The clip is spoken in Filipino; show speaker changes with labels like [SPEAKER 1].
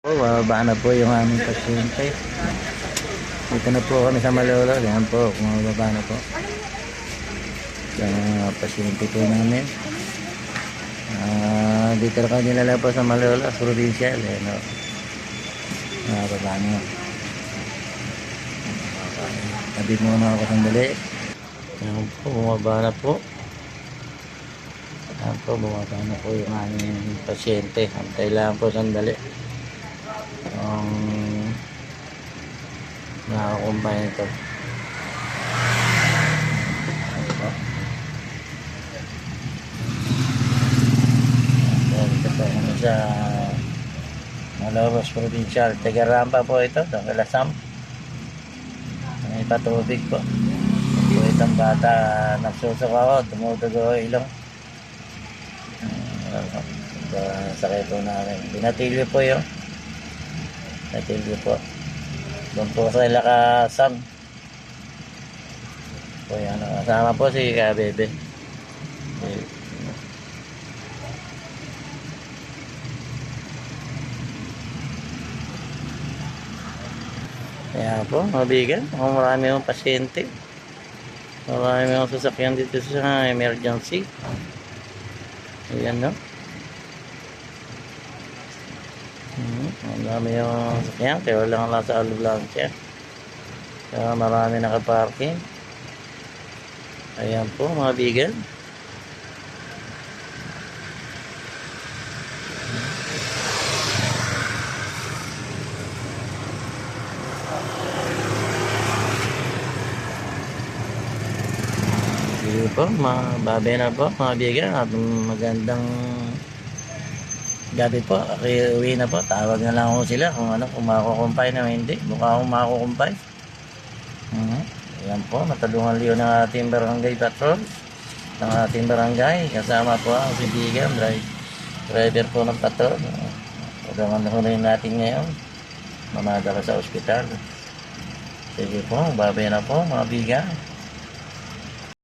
[SPEAKER 1] Bababa na po yung aming pasyente. Dito na po kami sa Malolo. Yan po, bumababa na po. Yung pasyente po namin. Dito na kami nilala po sa Malolo, sa provincial. Yan o. Baba na. Tabi muna ako sandali. Yan po, bumaba na po. Yan po, bumaba na po yung aming pasyente. Antay lang po sandali. Nakakumpay ito. Ito po kami sa Malobos Provincial. Tagarampa po ito, Lasam. May patubig po. Po itong bata nagsusok ako, tumutugo ilong. Sakay po namin. Binatilyo po yun. Binatilyo po. Doon po sa Ilakasan. Po yan. Kasama po si Kabebe. Kaya po, mabigan. Marami yung pasyente. Marami yung sasakyan dito sa emergency. Ayan, no? Ang dami yung sasakyan. Kaya lang nasa ambulansya. Kaya marami nakaparking. Ayan po, mga bigan. Sige po, mababe na po mga bigan. At magandang gabi po. Uwi na po. Tawag na lang ako sila kung ano, kung makukumpay na hindi. Mukha akong makukumpay. Ayan po, matulungan liyo ng ating barangay patrol. Ng ating barangay. Kasama po ang si Bigan, driver po ng patrol. Tulungan na rin natin ngayon. Mamadala sa ospital. Sige po, babay na po mga bigan.